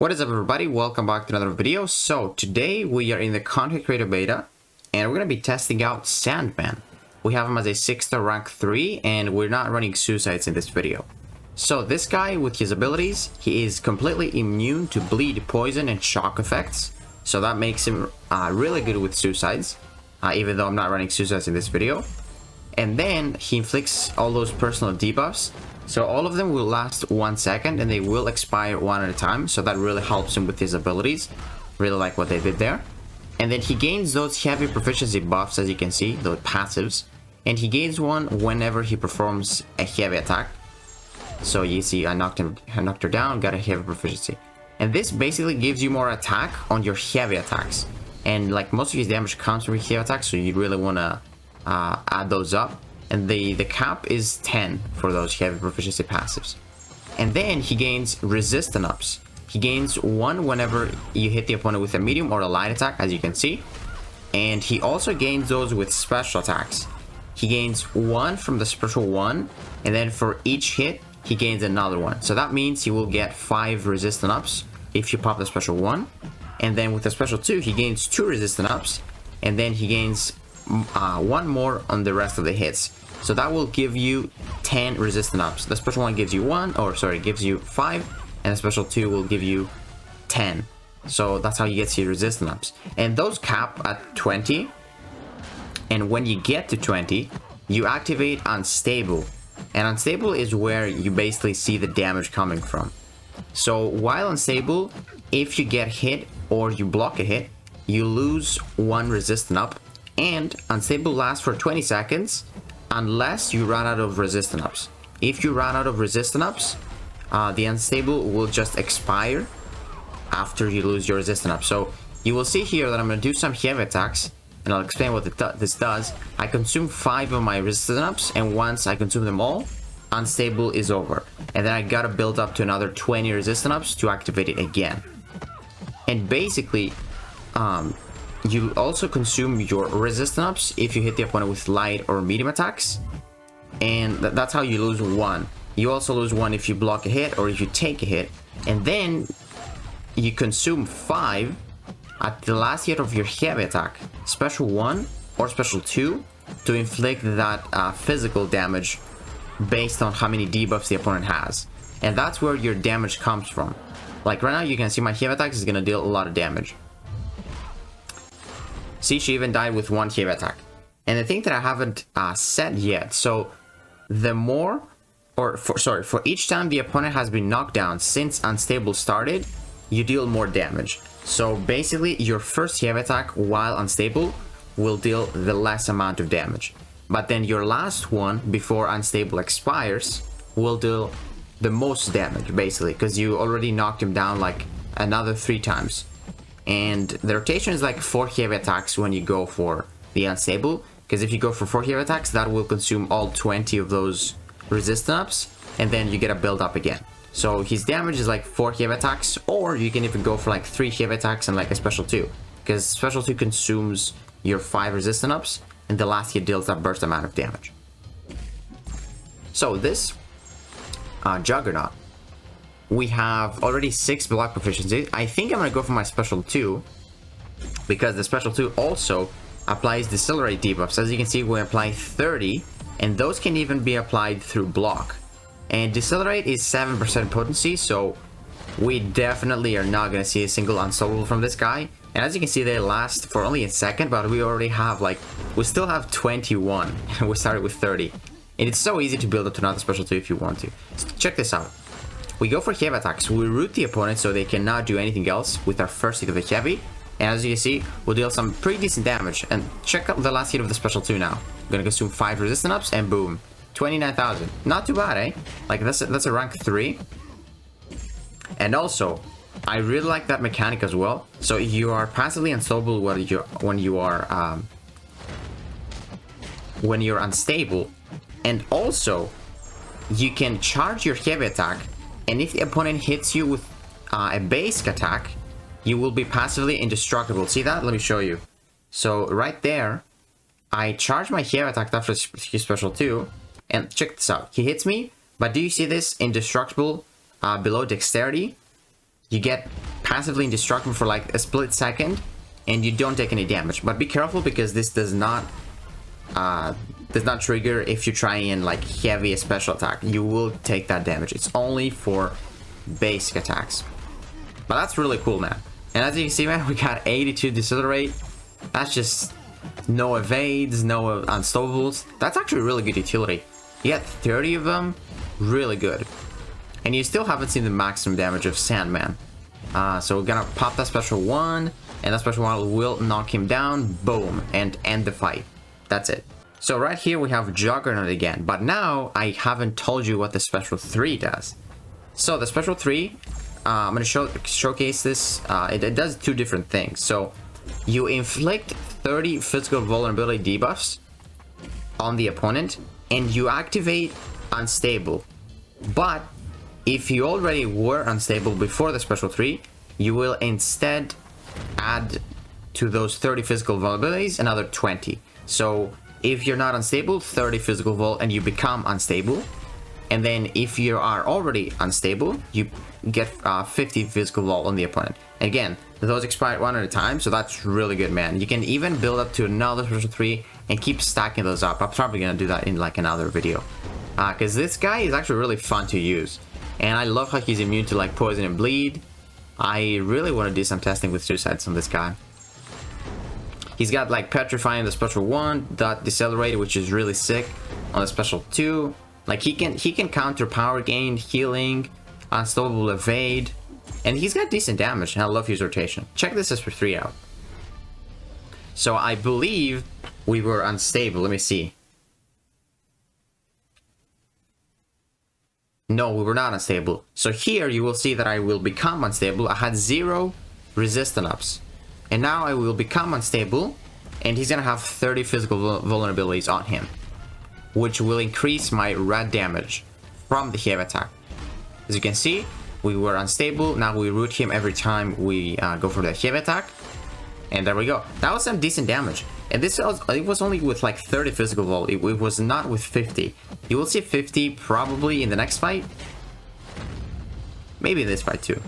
What is up, everybody? Welcome back to another video. So today we are in the content creator beta and we're going to be testing out Sandman. We have him as a 6-star rank 3 and we're not running suicides in this video. So this guy, with his abilities, he is completely immune to bleed, poison and shock effects. So that makes him really good with suicides, even though I'm not running suicides in this video. And then he inflicts all those personal debuffs. So all of them will last 1 second and they will expire one at a time. So that really helps him with his abilities. Really like what they did there. And then he gains those heavy proficiency buffs, as you can see, those passives. And he gains one whenever he performs a heavy attack. So you see, I knocked her down, got a heavy proficiency. And this basically gives you more attack on your heavy attacks. And like most of his damage comes from heavy attacks, so you really want to add those up. And the cap is 10 for those heavy proficiency passives. And then he gains resistance ups. He gains 1 whenever you hit the opponent with a medium or a light attack, as you can see. And he also gains those with special attacks. He gains 1 from the special 1, and then for each hit, he gains another one. So that means he will get 5 resistance ups if you pop the special 1. And then with the special 2, he gains 2 resistance ups, and then he gains 1 more on the rest of the hits. So that will give you 10 resistance ups. The special 1 gives you gives you 5, and the special 2 will give you 10. So that's how you get your resistance ups. And those cap at 20. And when you get to 20, you activate Unstable. And Unstable is where you basically see the damage coming from. So while Unstable, if you get hit or you block a hit, you lose 1 resistance up. And Unstable lasts for 20 seconds unless you run out of resistance ups. If you run out of resistance ups, the Unstable will just expire after you lose your resistance up. So you will see here that I'm going to do some heavy attacks, and I'll explain what this does. I consume 5 of my resistance ups, and once I consume them all, Unstable is over. And then I gotta build up to another 20 resistance ups to activate it again. And basically, you also consume your resistance ups if you hit the opponent with light or medium attacks. And that's how you lose 1. You also lose 1 if you block a hit or if you take a hit. And then you consume 5 at the last hit of your heavy attack, special 1 or special 2, to inflict that physical damage based on how many debuffs the opponent has. And that's where your damage comes from. Like right now, you can see my heavy attack is going to deal a lot of damage. See, she even died with 1 heavy attack. And the thing that I haven't said yet, so the more, for each time the opponent has been knocked down since Unstable started, you deal more damage. So basically, your first heavy attack while Unstable will deal the less amount of damage. But then your last one, before Unstable expires, will deal the most damage, basically, because you already knocked him down like another 3 times. And the rotation is like 4 heavy attacks when you go for the Unstable, because if you go for 4 heavy attacks, that will consume all 20 of those resistance ups, and then you get a build up again. So his damage is like 4 heavy attacks, or you can even go for like 3 heavy attacks and like a special 2, because special 2 consumes your 5 resistance ups, and the last hit deals that burst amount of damage. So this Juggernaut, we have already 6 block proficiency. I think I'm going to go for my special 2, because the special 2 also applies decelerate debuffs. As you can see, we apply 30, and those can even be applied through block. And decelerate is 7% potency, so we definitely are not going to see a single unstoppable from this guy. And as you can see, they last for only a second, but we already have we still have 21, and we started with 30. And it's so easy to build up to another special 2 if you want to. So check this out. We go for heavy attacks. We root the opponent so they cannot do anything else with our first hit of the heavy. And as you can see, we'll deal some pretty decent damage. And check out the last hit of the special 2 now. I'm gonna consume 5 resistance ups, and boom. 29,000. Not too bad, eh? Like, that's a rank 3. And also, I really like that mechanic as well. So you are passively unstoppable when you're unstable. And also, you can charge your heavy attack, and if the opponent hits you with a basic attack, you will be passively indestructible. See that? Let me show you. So right there, I charge my heavy attack after his special 2, and check this out. He hits me, but do you see this indestructible below dexterity? You get passively indestructible for like a split second, and you don't take any damage. But be careful, because this does not trigger if you try and like heavy a special attack. You will take that damage. It's only for basic attacks. But that's really cool, man. And as you can see, man, we got 82 decelerate. That's just no evades, no unstoppables. That's actually really good utility. You get 30 of them, really good. And you still haven't seen the maximum damage of Sandman. So we're gonna pop that special one, and that special one will knock him down, boom, and end the fight. That's it. So right here we have Juggernaut again, but now I haven't told you what the special 3 does. So the special 3, I'm gonna showcase this. It does 2 different things. So you inflict 30 physical vulnerability debuffs on the opponent, and you activate Unstable. But if you already were unstable before the special 3, you will instead add to those 30 physical vulnerabilities another 20. So if you're not unstable, 30 physical vul, and you become unstable. And then if you are already unstable, you get 50 physical vul on the opponent. And again, those expire 1 at a time, so that's really good, man. You can even build up to another special 3 and keep stacking those up. I'm probably gonna do that in like another video, because this guy is actually really fun to use. And I love how he's immune to like poison and bleed. I really want to do some testing with suicides on this guy. He's got like petrifying the special 1, dot decelerate, which is really sick on the special 2. Like he can counter power gain, healing, unstoppable evade, and he's got decent damage. And I love his rotation. Check this as for 3 out. So I believe we were unstable. Let me see. No, we were not unstable. So here you will see that I will become unstable. I had 0 resistance ups. And now I will become unstable, and he's gonna have 30 physical vulnerabilities on him, which will increase my red damage from the heavy attack. As you can see, we were unstable. Now we root him every time we go for the heavy attack. And there we go. That was some decent damage. And this was, it was only with like 30 physical vul. It was not with 50. You will see 50 probably in the next fight. Maybe in this fight too.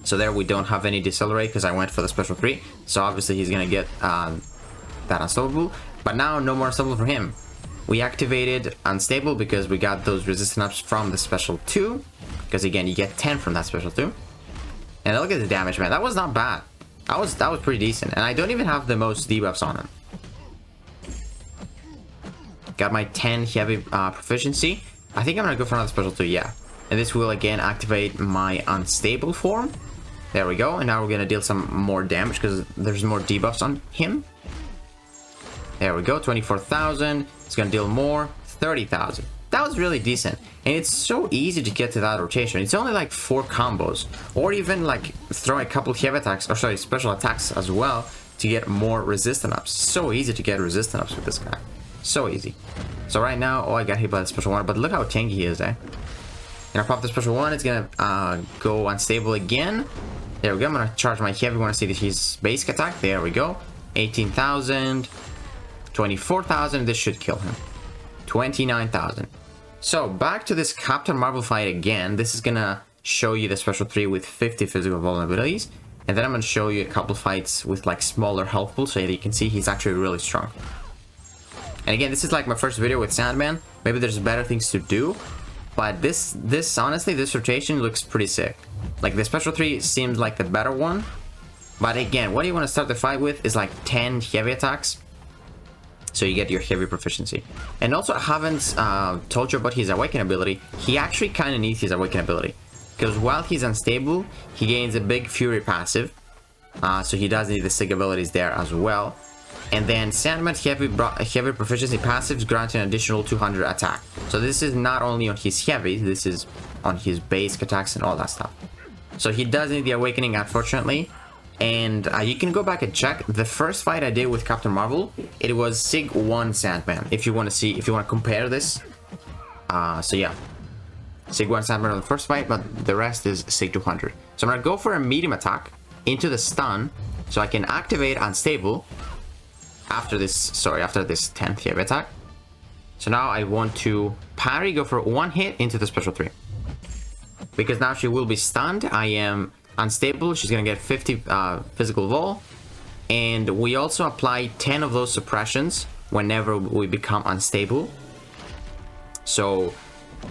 So there we don't have any decelerate because I went for the special 3. So obviously he's gonna get that unstoppable. But now no more unstoppable for him. We activated unstable because we got those resistance ups from the special 2. Because again, you get 10 from that special 2. And look at the damage, man. That was not bad. That was pretty decent. And I don't even have the most debuffs on him. Got my 10 heavy proficiency. I think I'm gonna go for another special 2, yeah. And this will again activate my unstable form. There we go. And now we're gonna deal some more damage because there's more debuffs on him. There we go, 24,000. It's gonna deal more, 30,000. That was really decent. And it's so easy to get to that rotation. It's only like 4 combos. Or even like throw a couple heavy attacks, or sorry, special attacks as well to get more resistance ups. So easy to get resistance ups with this guy. So easy. So right now, oh, I got hit by the special 1, but look how tanky he is, eh? And I pop the special 1, it's gonna go unstable again. There we go, I'm gonna charge my heavy one to see his basic attack. There we go. 18,000. 24,000, this should kill him. 29,000. So back to this Captain Marvel fight again. This is gonna show you the special 3 with 50 physical vulnerabilities. And then I'm gonna show you a couple fights with like smaller health pools so that you can see he's actually really strong. And again, this is like my first video with Sandman. Maybe there's better things to do. But this honestly, this rotation looks pretty sick. Like the special 3 seems like the better one. But again, what you want to start the fight with is like 10 heavy attacks. So you get your heavy proficiency. And also I haven't told you about his awaken ability. He actually kind of needs his awaken ability. Because while he's unstable, he gains a big fury passive. So he does need the sig abilities there as well. And then Sandman's heavy proficiency passives grant an additional 200 attack. So this is not only on his heavy, this is on his basic attacks and all that stuff. So he does need the awakening, unfortunately. And you can go back and check. The first fight I did with Captain Marvel, it was Sig 1 Sandman. If you want to see, if you want to compare this. So yeah. Sig 1 Sandman on the first fight, but the rest is Sig 200. So I'm going to go for a medium attack into the stun. So I can activate Unstable. After this 10th heavy attack. So now I want to parry, go for 1 hit into the special 3. Because now she will be stunned, I am unstable, she's gonna get 50 physical vol. And we also apply 10 of those suppressions whenever we become unstable. So,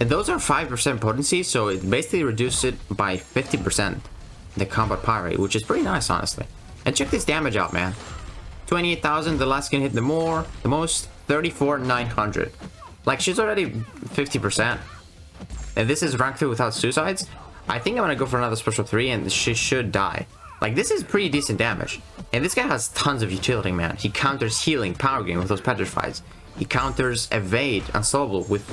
and those are 5% potency, so it basically reduces it by 50%, the combat power rate, which is pretty nice, honestly. And check this damage out, man. 28,000, the last can hit the most, 34,900. Like, she's already 50%. And this is rank 3 without suicides. I think I'm gonna go for another special 3, and she should die. Like, this is pretty decent damage. And this guy has tons of utility, man. He counters healing, power gain with those petrifies. He counters evade, unstoppable with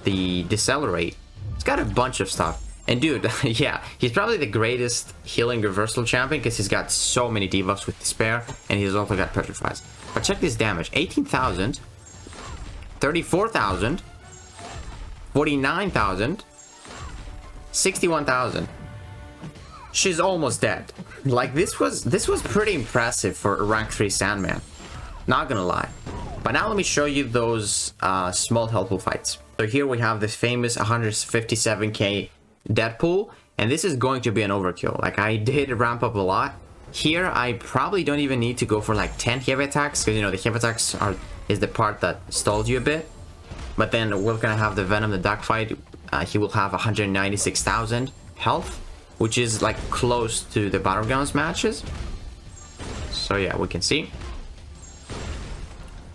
the decelerate. He's got a bunch of stuff. And dude, yeah, he's probably the greatest healing reversal champion because he's got so many debuffs with despair, and he's also got petrifies. But check this damage: 18,000, 34,000, 49,000, 61,000. She's almost dead. Like, this was pretty impressive for a rank 3 Sandman. Not gonna lie. But now let me show you those small helpful fights. So here we have this famous 157k Deadpool, and this is going to be an overkill. Like, I did ramp up a lot. Here I probably don't even need to go for like 10 heavy attacks, because you know the heavy attacks is the part that stalls you a bit. But then we're gonna have the Venom the Duck fight. He will have 196,000 health, which is like close to the Battlegrounds matches. So yeah, we can see.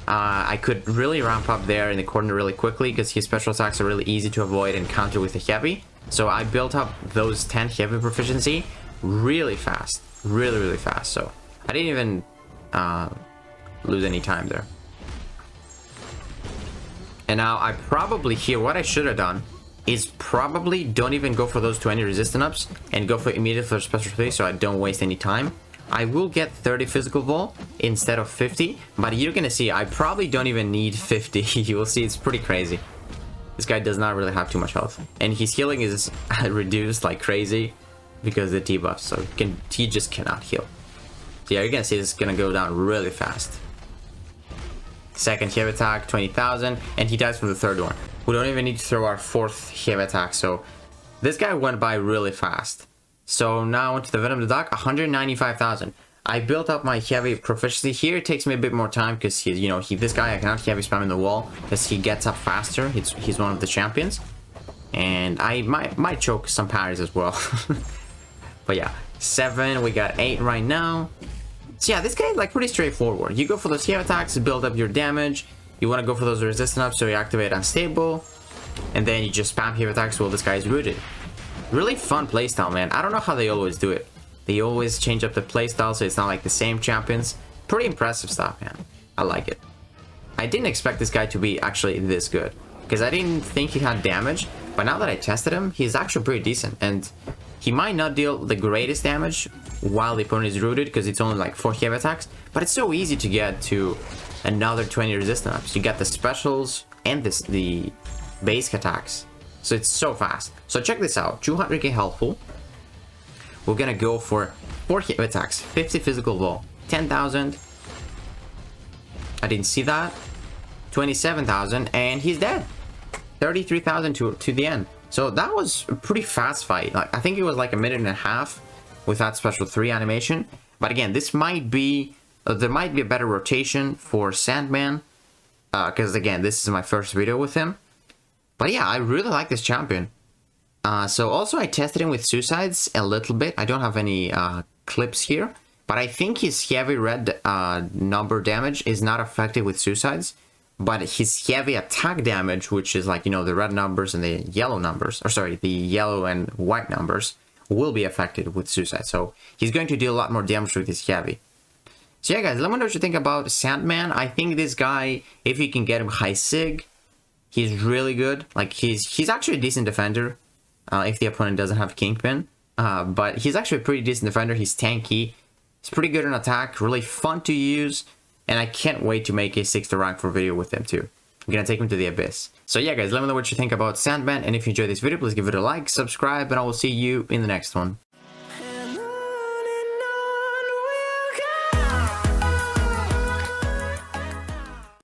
I could really ramp up there in the corner really quickly because his special attacks are really easy to avoid and counter with the heavy. So I built up those 10 heavy proficiency really fast. Really fast. So I didn't even lose any time there. And now I probably here, what I should have done is probably don't even go for those 20 resistant ups and go for immediate for special 3 so I don't waste any time. I will get 30 physical vol instead of 50, but you're gonna see I probably don't even need 50. You will see it's pretty crazy. This guy does not really have too much health, and his healing is reduced like crazy because of the debuff, so he just cannot heal. So yeah, you're gonna see this is gonna go down really fast. Second heavy attack, 20,000, and he dies from the third one. We don't even need to throw our fourth heavy attack, so this guy went by really fast. So now into the Venom the Duck, 195,000. I built up my heavy proficiency here. It takes me a bit more time because this guy I cannot heavy spam in the wall because he gets up faster. He's one of the champions, and I might choke some parries as well. But yeah, 7. We got 8 right now. So yeah, this guy is like pretty straightforward. You go for those heavy attacks to build up your damage. You want to go for those resistant ups, so you activate unstable, and then you just spam heavy attacks while this guy is rooted. Really fun playstyle, man. I don't know how they always do it. They always change up the playstyle so it's not like the same champions. Pretty impressive stuff, man. I like it. I didn't expect this guy to be actually this good, because I didn't think he had damage, but now that I tested him, he's actually pretty decent, and he might not deal the greatest damage while the opponent is rooted because it's only like 4 heavy attacks, but it's so easy to get to another 20 resistant ups. You get the specials and the basic attacks, so it's so fast. So check this out, 200k healthful. We're gonna go for 4 heavy attacks, 50 physical vol, 10,000. I didn't see that. 27,000, and he's dead. 33,000 to the end. So that was a pretty fast fight. Like, I think it was like a minute and a half with that special 3 animation. But again, this might be there might be a better rotation for Sandman, because again, this is my first video with him. But yeah, I really like this champion. So also I tested him with suicides a little bit. I don't have any clips here, but I think his heavy red number damage is not affected with suicides, but his heavy attack damage, which is like, the red numbers and the yellow numbers, or sorry, the yellow and white numbers, will be affected with suicide. So he's going to deal a lot more damage with his heavy. So yeah, guys, let me know what you think about Sandman. I think this guy, if you can get him high sig, he's really good. Like, he's actually a decent defender if the opponent doesn't have Kingpin. But he's actually a pretty decent defender. He's tanky. He's pretty good on attack. Really fun to use. And I can't wait to make a 6th rank for video with him too. I'm gonna take him to the abyss. So yeah, guys, let me know what you think about Sandman. And if you enjoyed this video, please give it a like, subscribe, and I will see you in the next one.